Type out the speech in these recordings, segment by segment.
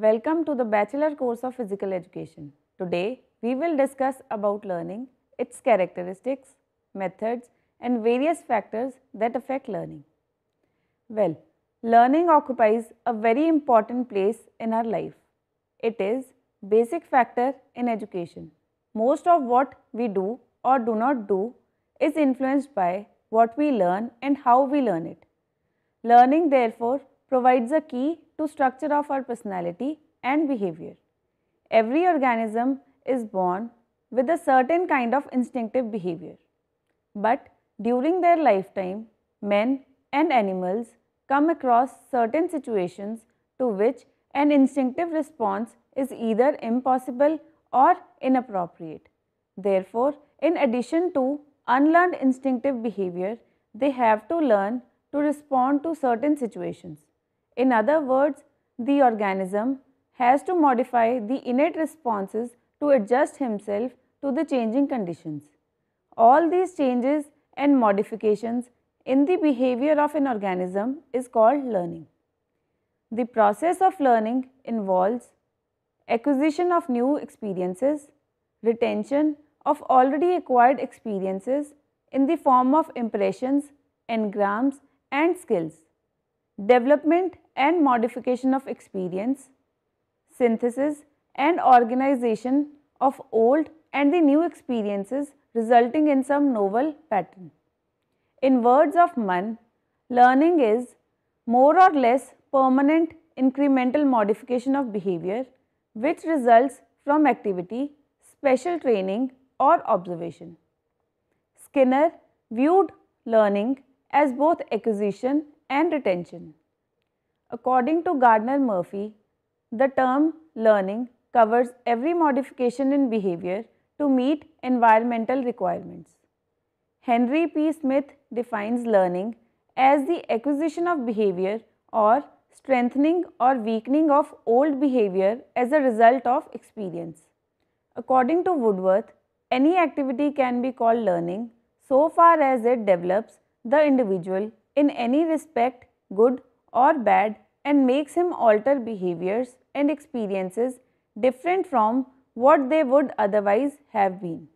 Welcome to the Bachelor course of Physical Education. Today, we will discuss about learning, its characteristics, methods and various factors that affect learning. Well, learning occupies a very important place in our life. It is basic factor in education. Most of what we do or do not do is influenced by what we learn and how we learn it. Learning therefore provides a key to structure of our personality and behavior. Every organism is born with a certain kind of instinctive behavior. But during their lifetime, men and animals come across certain situations to which an instinctive response is either impossible or inappropriate. Therefore, in addition to unlearned instinctive behavior, they have to learn to respond to certain situations. In other words, the organism has to modify the innate responses to adjust himself to the changing conditions. All these changes and modifications in the behavior of an organism is called learning. The process of learning involves acquisition of new experiences, retention of already acquired experiences in the form of impressions, engrams and skills, development and modification of experience, synthesis and organization of old and the new experiences resulting in some novel pattern. In words of Mann, learning is more or less permanent incremental modification of behavior which results from activity, special training or observation. Skinner viewed learning as both acquisition and retention. According to Gardner-Murphy, the term learning covers every modification in behavior to meet environmental requirements. Henry P. Smith defines learning as the acquisition of behavior or strengthening or weakening of old behavior as a result of experience. According to Woodworth, any activity can be called learning so far as it develops the individual in any respect, good or bad, and makes him alter behaviors and experiences different from what they would otherwise have been.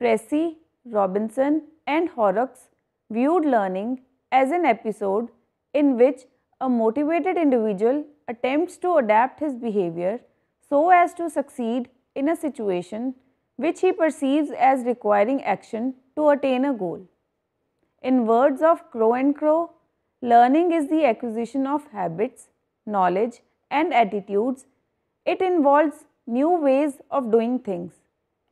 Pressey, Robinson and Horrocks viewed learning as an episode in which a motivated individual attempts to adapt his behavior so as to succeed in a situation which he perceives as requiring action to attain a goal. In words of Crow and Crow, learning is the acquisition of habits, knowledge and attitudes. It involves new ways of doing things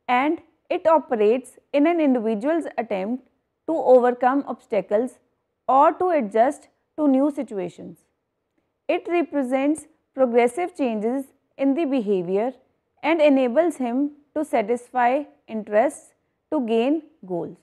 and it operates in an individual's attempt to overcome obstacles or to adjust to new situations. It represents progressive changes in the behavior and enables him to satisfy interests to gain goals.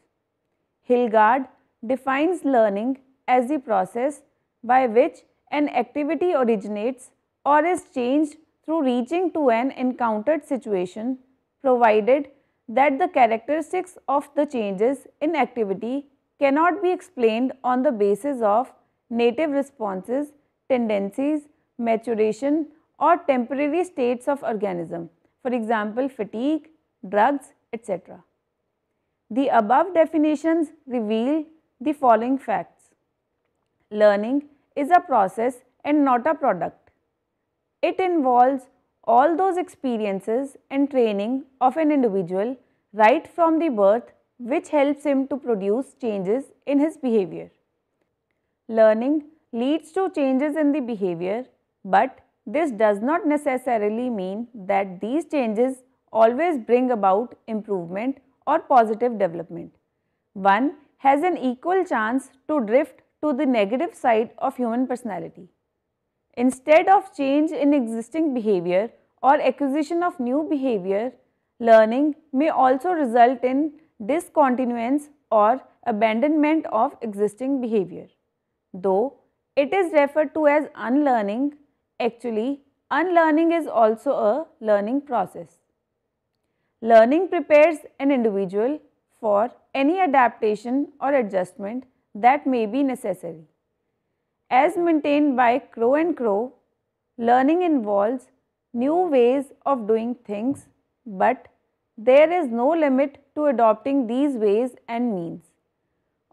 Hilgard defines learning as the process by which an activity originates or is changed through reaching to an encountered situation, provided that the characteristics of the changes in activity cannot be explained on the basis of native responses, tendencies, maturation or temporary states of organism, for example fatigue, drugs, etc. The above definitions reveal the following facts. Learning is a process and not a product. It involves all those experiences and training of an individual right from the birth which helps him to produce changes in his behavior. Learning leads to changes in the behavior, but this does not necessarily mean that these changes always bring about improvement or positive development. One has an equal chance to drift to the negative side of human personality. Instead of change in existing behavior or acquisition of new behavior, learning may also result in discontinuance or abandonment of existing behavior. Though it is referred to as unlearning, actually unlearning is also a learning process. Learning prepares an individual for any adaptation or adjustment that may be necessary. As maintained by Crow and Crow, learning involves new ways of doing things, but there is no limit to adopting these ways and means.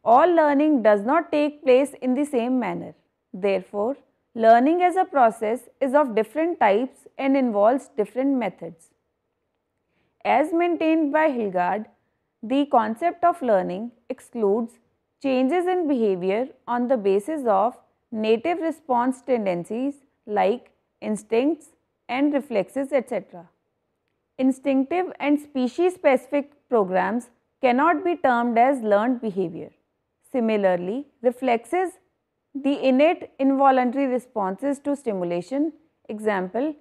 All learning does not take place in the same manner. Therefore, learning as a process is of different types and involves different methods. As maintained by Hilgard, the concept of learning excludes changes in behavior on the basis of native response tendencies like instincts and reflexes, etc. Instinctive and species-specific programs cannot be termed as learned behavior. Similarly, reflexes, the innate involuntary responses to stimulation, example,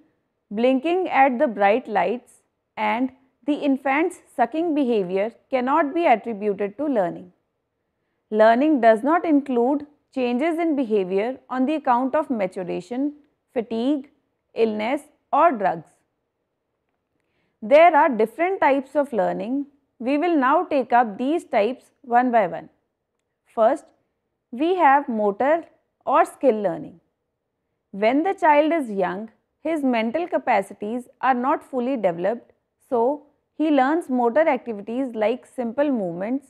blinking at the bright lights, and the infant's sucking behavior cannot be attributed to learning. Learning does not include changes in behavior on the account of maturation, fatigue, illness, or drugs. There are different types of learning. We will now take up these types one by one. First, we have motor or skill learning. When the child is young, his mental capacities are not fully developed, so he learns motor activities like simple movements,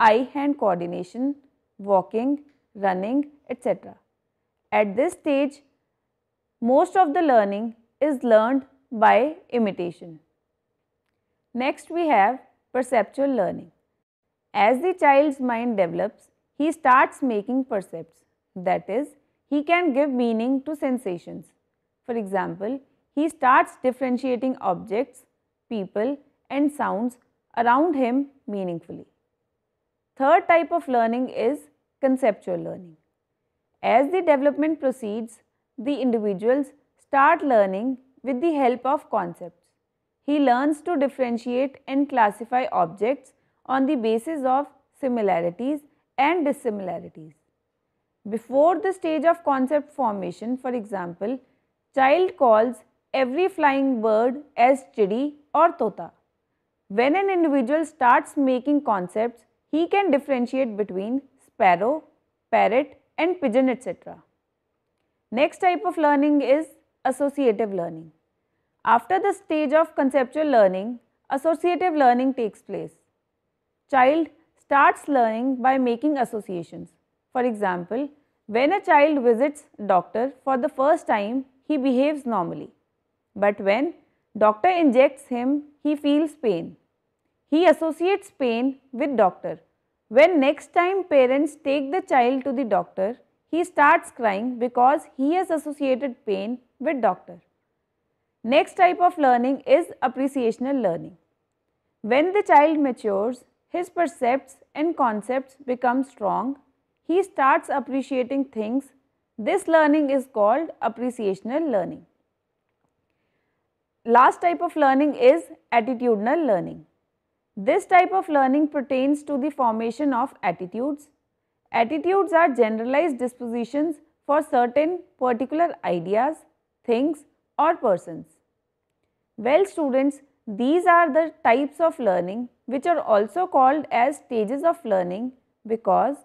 eye-hand coordination, walking, running, etc. At this stage, most of the learning is learned by imitation. Next, we have perceptual learning. As the child's mind develops, he starts making percepts. That is, he can give meaning to sensations. For example, he starts differentiating objects, people, and sounds around him meaningfully. Third type of learning is conceptual learning. As the development proceeds, the individuals start learning with the help of concepts. He learns to differentiate and classify objects on the basis of similarities and dissimilarities. Before the stage of concept formation, for example, child calls every flying bird as chidi or tota. When an individual starts making concepts, he can differentiate between sparrow, parrot, and pigeon, etc. Next type of learning is associative learning. After the stage of conceptual learning, associative learning takes place. Child starts learning by making associations. For example, when a child visits doctor for the first time, he behaves normally. But when doctor injects him, he feels pain. He associates pain with doctor. When next time parents take the child to the doctor, he starts crying because he has associated pain with doctor. Next type of learning is appreciational learning. When the child matures, his percepts and concepts become strong. He starts appreciating things. This learning is called appreciational learning. Last type of learning is attitudinal learning. This type of learning pertains to the formation of attitudes. Attitudes are generalized dispositions for certain particular ideas, things, or persons. Well, students, these are the types of learning which are also called as stages of learning because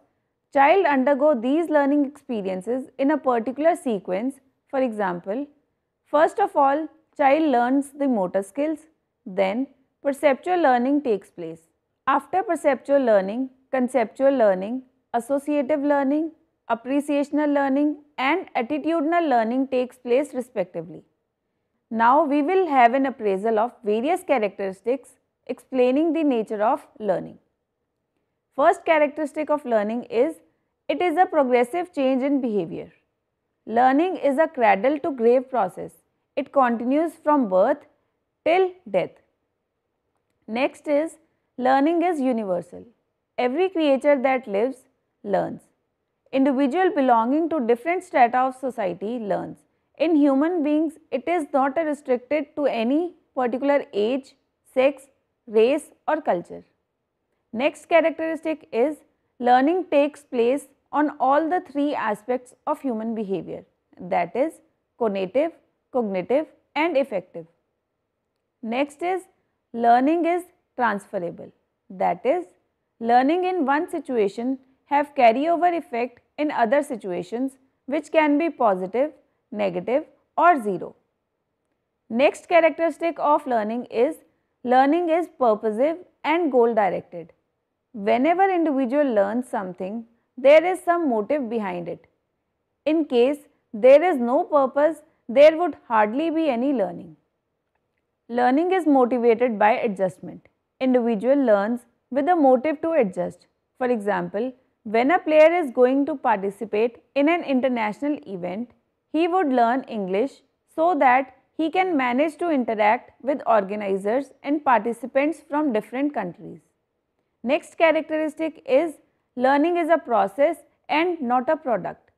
child undergo these learning experiences in a particular sequence. For example, first of all, child learns the motor skills, then perceptual learning takes place. After perceptual learning, conceptual learning, associative learning, appreciational learning, and attitudinal learning takes place respectively. Now we will have an appraisal of various characteristics explaining the nature of learning. First characteristic of learning is it is a progressive change in behavior. Learning is a cradle to grave process. It continues from birth till death. Next is learning is universal. Every creature that lives learns. Individual belonging to different strata of society learns. In human beings, it is not restricted to any particular age, sex, race or culture. Next characteristic is learning takes place on all the three aspects of human behavior, that is conative, cognitive and affective. Next is learning is transferable, that is learning in one situation have carryover effect in other situations which can be positive, negative or zero. Next characteristic of learning is purposive and goal directed. Whenever individual learns something, there is some motive behind it. In case there is no purpose, there would hardly be any learning. Learning is motivated by adjustment. Individual learns with a motive to adjust. For example, when a player is going to participate in an international event, he would learn English so that he can manage to interact with organizers and participants from different countries. Next characteristic is learning is a process and not a product.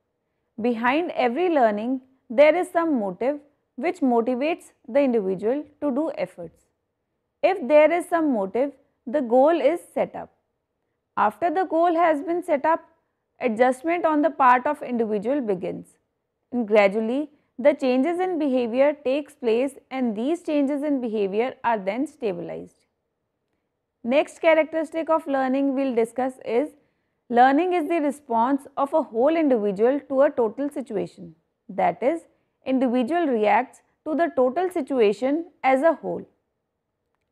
Behind every learning, there is some motive which motivates the individual to do efforts. If there is some motive, the goal is set up. After the goal has been set up, adjustment on the part of individual begins. And gradually, the changes in behavior takes place and these changes in behavior are then stabilized. Next characteristic of learning we'll discuss is learning is the response of a whole individual to a total situation. That is, individual reacts to the total situation as a whole.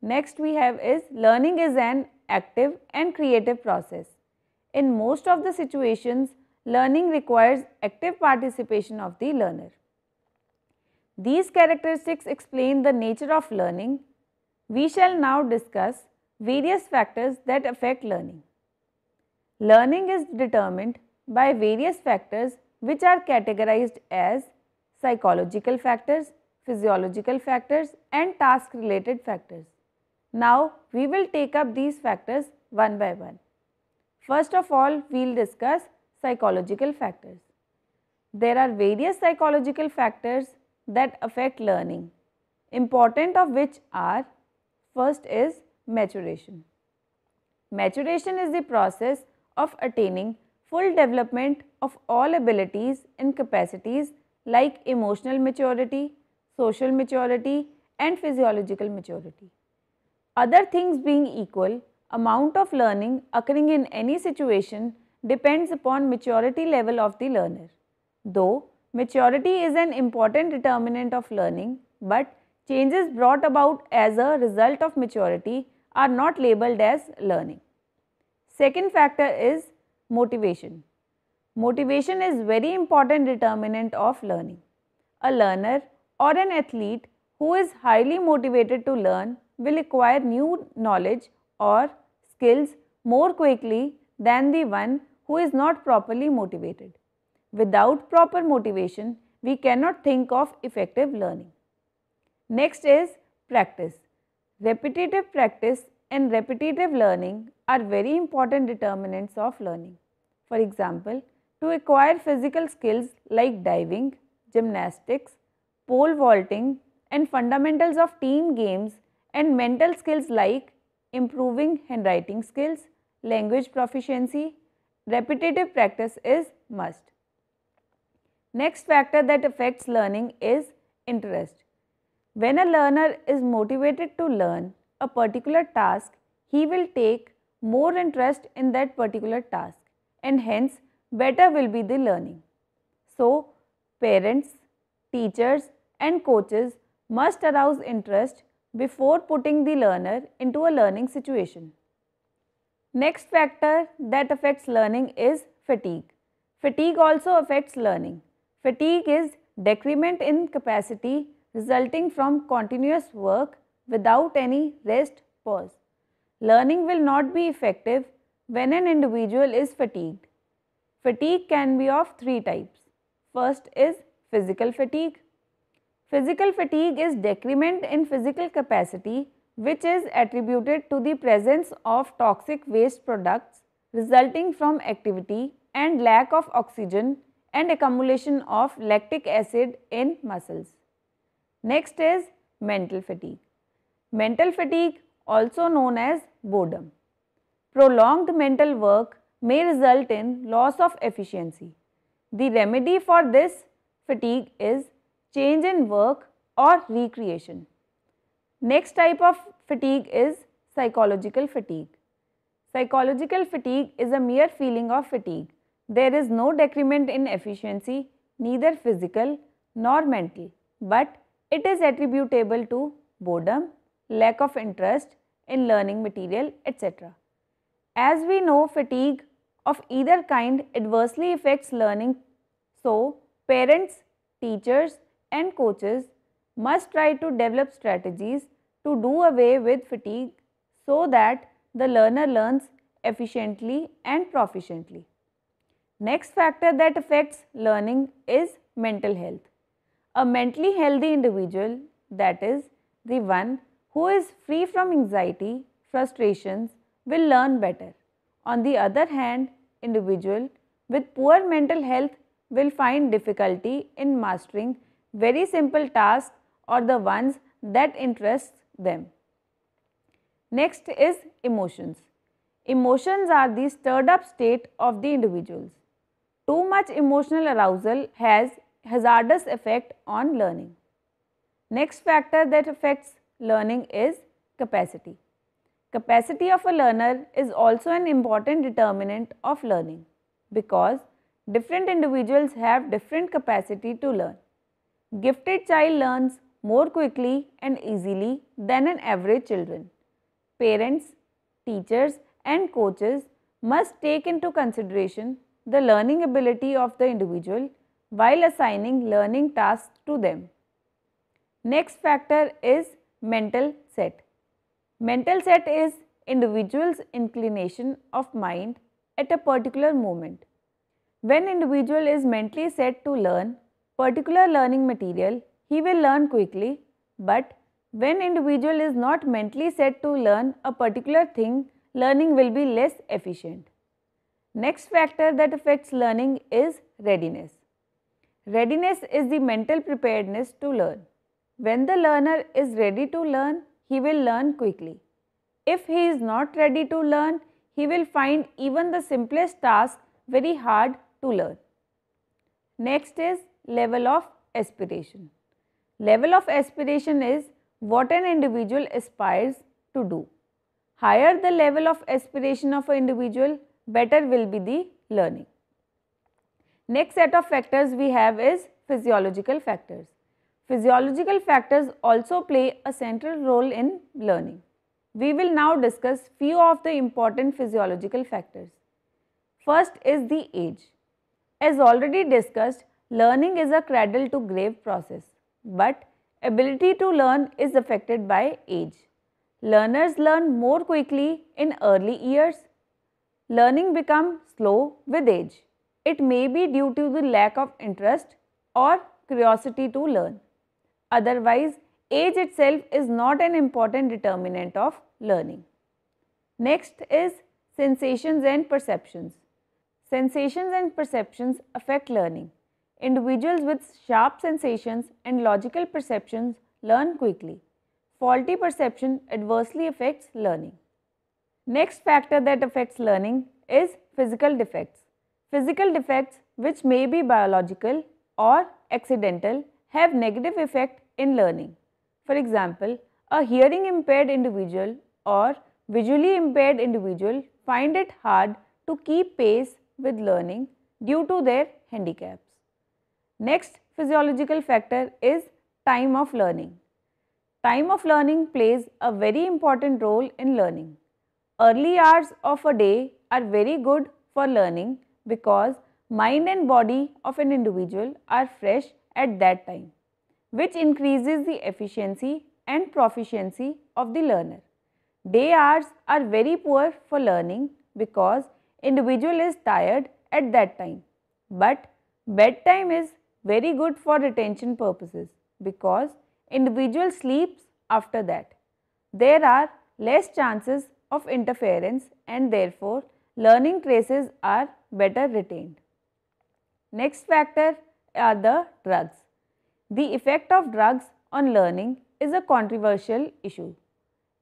Next we have is learning is an active and creative process. In most of the situations, learning requires active participation of the learner. These characteristics explain the nature of learning. We shall now discuss various factors that affect learning. Learning is determined by various factors which are categorized as psychological factors, physiological factors and task-related factors. Now, we will take up these factors one by one. First of all, we will discuss psychological factors. There are various psychological factors that affect learning, important of which are: first is maturation. Maturation is the process of attaining full development of all abilities and capacities like emotional maturity, social maturity and physiological maturity. Other things being equal, amount of learning occurring in any situation depends upon maturity level of the learner. Though maturity is an important determinant of learning, but changes brought about as a result of maturity are not labeled as learning. Second factor is motivation. Motivation is very important determinant of learning. A learner or an athlete who is highly motivated to learn will acquire new knowledge or skills more quickly than the one who is not properly motivated. Without proper motivation, we cannot think of effective learning. Next is practice. Repetitive practice and repetitive learning are very important determinants of learning. For example, to acquire physical skills like diving, gymnastics, pole vaulting and fundamentals of team games and mental skills like improving handwriting skills, language proficiency, repetitive practice is must. Next factor that affects learning is interest. When a learner is motivated to learn a particular task, he will take more interest in that particular task and hence better will be the learning. So, parents, teachers and coaches must arouse interest before putting the learner into a learning situation. Next factor that affects learning is fatigue. Fatigue also affects learning. Fatigue is decrement in capacity resulting from continuous work without any rest pause. Learning will not be effective when an individual is fatigued. Fatigue can be of three types. First is physical fatigue. Physical fatigue is decrement in physical capacity which is attributed to the presence of toxic waste products resulting from activity and lack of oxygen and accumulation of lactic acid in muscles. Next is mental fatigue. Mental fatigue, also known as boredom. Prolonged mental work may result in loss of efficiency. The remedy for this fatigue is change in work or recreation. Next type of fatigue is psychological fatigue. Psychological fatigue is a mere feeling of fatigue. There is no decrement in efficiency, neither physical nor mental, but It is attributable to boredom, lack of interest in learning material, etc. As we know, fatigue of either kind adversely affects learning, so parents, teachers and coaches must try to develop strategies to do away with fatigue so that the learner learns efficiently and proficiently. Next factor that affects learning is mental health. A mentally healthy individual, that is, the one who is free from anxiety, frustrations, will learn better. On the other hand, individual with poor mental health will find difficulty in mastering very simple tasks or the ones that interest them. Next is emotions. Emotions are the stirred up state of the individuals. Too much emotional arousal has hazardous effect on learning. Next factor that affects learning is capacity. Capacity of a learner is also an important determinant of learning because different individuals have different capacity to learn. Gifted child learns more quickly and easily than an average children. Parents, teachers and coaches must take into consideration the learning ability of the individual while assigning learning tasks to them. Next factor is mental set. Mental set is individual's inclination of mind at a particular moment. When individual is mentally set to learn particular learning material, he will learn quickly, but when individual is not mentally set to learn a particular thing, learning will be less efficient. Next factor that affects learning is readiness. Readiness is the mental preparedness to learn. When the learner is ready to learn, he will learn quickly. If he is not ready to learn, he will find even the simplest task very hard to learn. Next is level of aspiration. Level of aspiration is what an individual aspires to do. Higher the level of aspiration of an individual, better will be the learning. Next set of factors we have is physiological factors. Physiological factors also play a central role in learning. We will now discuss few of the important physiological factors. First is the age. As already discussed, learning is a cradle to grave process, but ability to learn is affected by age. Learners learn more quickly in early years. Learning becomes slow with age. It may be due to the lack of interest or curiosity to learn. Otherwise, age itself is not an important determinant of learning. Next is sensations and perceptions. Sensations and perceptions affect learning. Individuals with sharp sensations and logical perceptions learn quickly. Faulty perception adversely affects learning. Next factor that affects learning is physical defects. Physical defects, which may be biological or accidental, have negative effect in learning. For example, a hearing impaired individual or visually impaired individual find it hard to keep pace with learning due to their handicaps. Next physiological factor is time of learning. Time of learning plays a very important role in learning. Early hours of a day are very good for learning because mind and body of an individual are fresh at that time, which increases the efficiency and proficiency of the learner. Day hours are very poor for learning because individual is tired at that time, but bedtime is very good for retention purposes because individual sleeps after that. There are less chances of interference and therefore learning traces are better retained. Next factor are the drugs. The effect of drugs on learning is a controversial issue.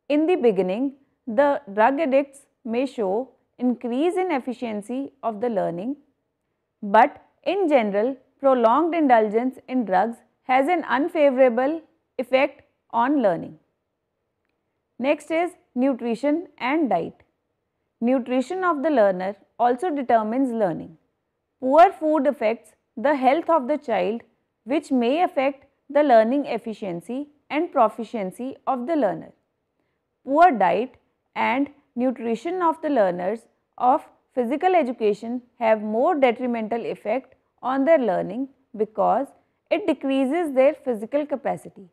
In the beginning, the drug addicts may show increase in efficiency of the learning, but in general, prolonged indulgence in drugs has an unfavorable effect on learning. Next is nutrition and diet. Nutrition of the learner also determines learning. Poor food affects the health of the child, which may affect the learning efficiency and proficiency of the learner. Poor diet and nutrition of the learners of physical education have more detrimental effect on their learning because it decreases their physical capacity.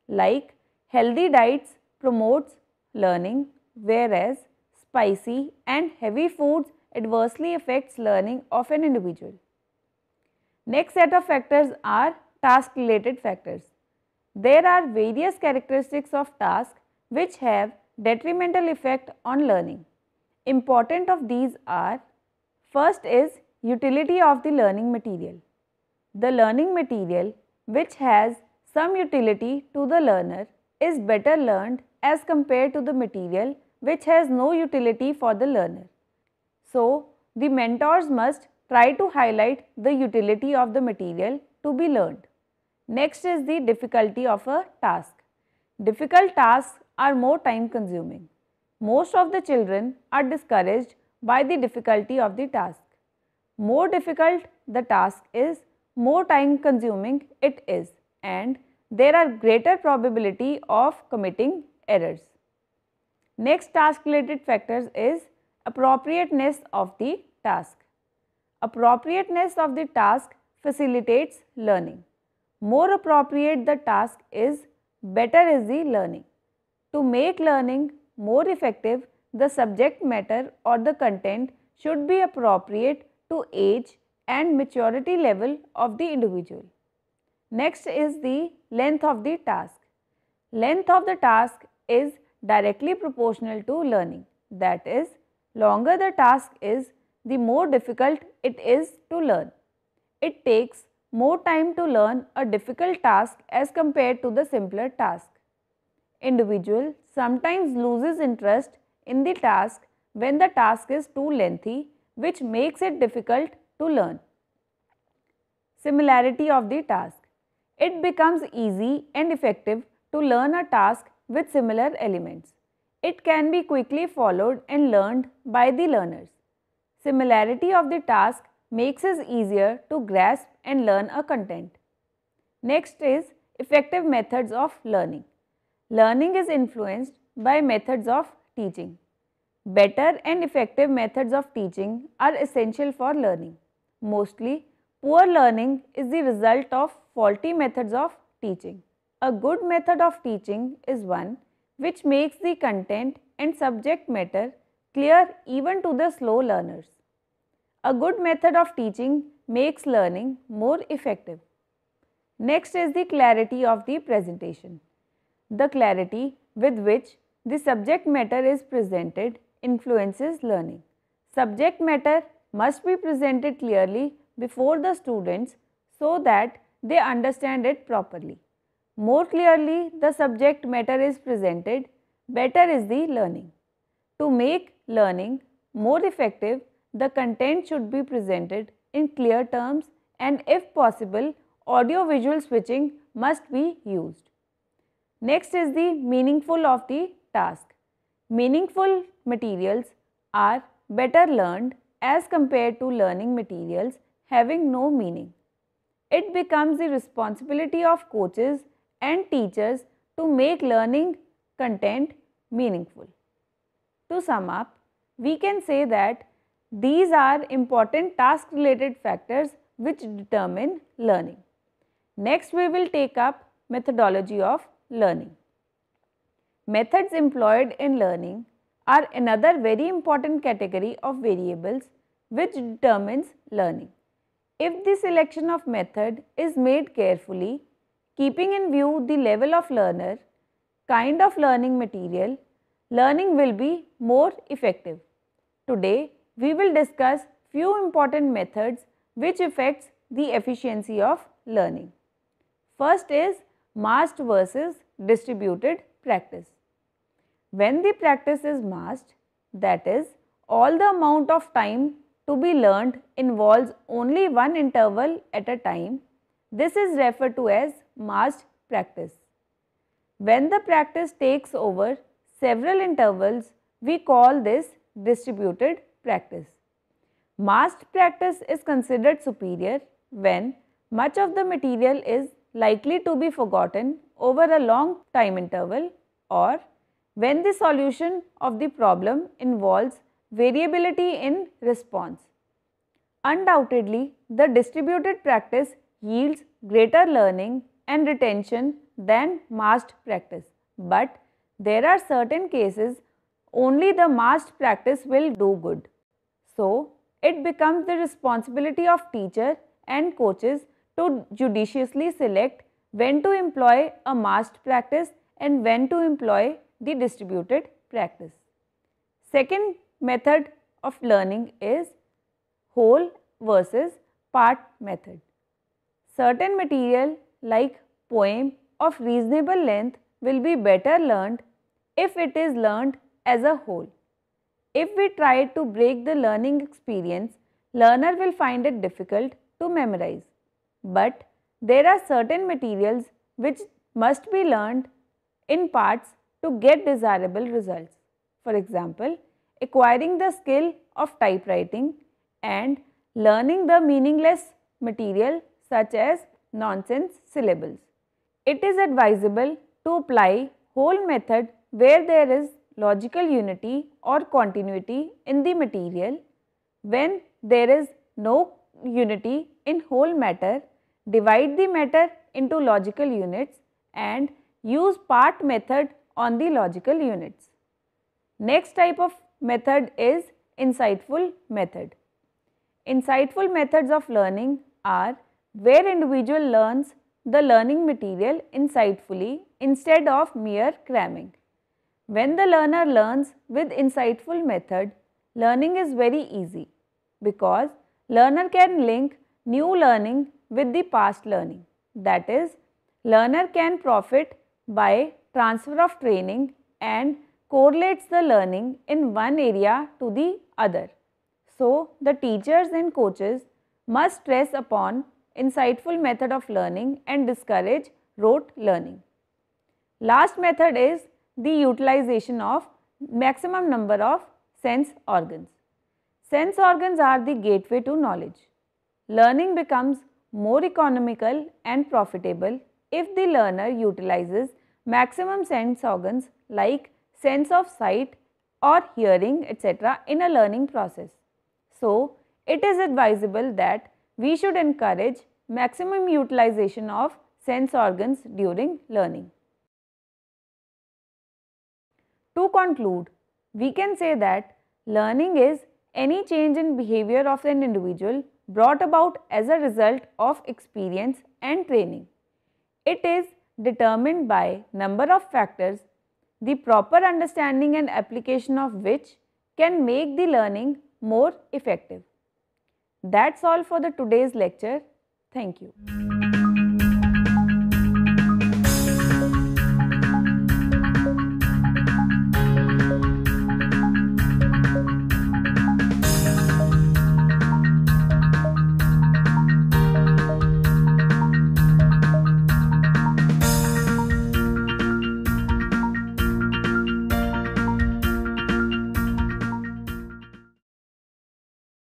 Like healthy diets promotes learning, whereas spicy and heavy foods adversely affects learning of an individual. Next set of factors are task related factors. There are various characteristics of task which have detrimental effect on learning. Important of these are: first is utility of the learning material. The learning material which has some utility to the learner is better learned as compared to the material which has no utility for the learner. So, the mentors must try to highlight the utility of the material to be learned. Next is the difficulty of a task. Difficult tasks are more time consuming. Most of the children are discouraged by the difficulty of the task. More difficult the task is, more time consuming it is, and there are greater probability of committing errors. Next task related factors is appropriateness of the task. Appropriateness of the task facilitates learning. More appropriate the task is, better is the learning. To make learning more effective, the subject matter or the content should be appropriate to age and maturity level of the individual. Next is the length of the task. Length of the task is directly proportional to learning. That is, longer the task is, the more difficult it is to learn. It takes more time to learn a difficult task as compared to the simpler task. Individual sometimes loses interest in the task when the task is too lengthy, which makes it difficult to learn. Similarity of the task. It becomes easy and effective to learn a task with similar elements. It can be quickly followed and learned by the learners. Similarity of the task makes it easier to grasp and learn a content. Next is effective methods of learning. Learning is influenced by methods of teaching. Better and effective methods of teaching are essential for learning. Mostly, poor learning is the result of faulty methods of teaching. A good method of teaching is one which makes the content and subject matter clear even to the slow learners. A good method of teaching makes learning more effective. Next is the clarity of the presentation. The clarity with which the subject matter is presented influences learning. Subject matter must be presented clearly before the students so that they understand it properly. More clearly the subject matter is presented, better is the learning. To make learning more effective, the content should be presented in clear terms, and if possible, audio-visual switching must be used. Next is the meaningful of the task. Meaningful materials are better learned as compared to learning materials having no meaning. It becomes the responsibility of coaches and teachers to make learning content meaningful. To sum up, we can say that these are important task related factors which determine learning. Next, we will take up methodology of learning. Methods employed in learning are another very important category of variables which determines learning. If the selection of method is made carefully, keeping in view the level of learner, kind of learning material, learning will be more effective. Today, we will discuss few important methods which affects the efficiency of learning. First is massed versus distributed practice. When the practice is massed, that is, all the amount of time to be learned involves only one interval at a time, this is referred to as massed practice. When the practice takes over several intervals, we call this distributed practice. Massed practice is considered superior when much of the material is likely to be forgotten over a long time interval, or when the solution of the problem involves variability in response. Undoubtedly, the distributed practice yields greater learning and retention than massed practice, but there are certain cases only the massed practice will do good. So, it becomes the responsibility of teacher and coaches to judiciously select when to employ a massed practice and when to employ the distributed practice. Second method of learning is whole versus part method. Certain material like poem of reasonable length will be better learned if it is learned as a whole. If we try to break the learning experience, learner will find it difficult to memorize. But there are certain materials which must be learned in parts to get desirable results. For example, acquiring the skill of typewriting and learning the meaningless material such as nonsense syllables. It is advisable to apply whole method where there is logical unity or continuity in the material. When there is no unity in whole matter, divide the matter into logical units and use part method on the logical units. Next type of method is insightful method. Insightful methods of learning are where individual learns the learning material insightfully instead of mere cramming. When the learner learns with insightful method, learning is very easy because learner can link new learning with the past learning. That is, learner can profit by transfer of training and correlates the learning in one area to the other. So, the teachers and coaches must stress upon insightful method of learning and discourage rote learning. Last method is the utilization of maximum number of sense organs. Sense organs are the gateway to knowledge. Learning becomes more economical and profitable if the learner utilizes maximum sense organs like sense of sight or hearing, etc. in a learning process. So, it is advisable that we should encourage maximum utilization of sense organs during learning. To conclude, we can say that learning is any change in behavior of an individual brought about as a result of experience and training. It is determined by number of factors, the proper understanding and application of which can make the learning more effective. That's all for the today's lecture. Thank you.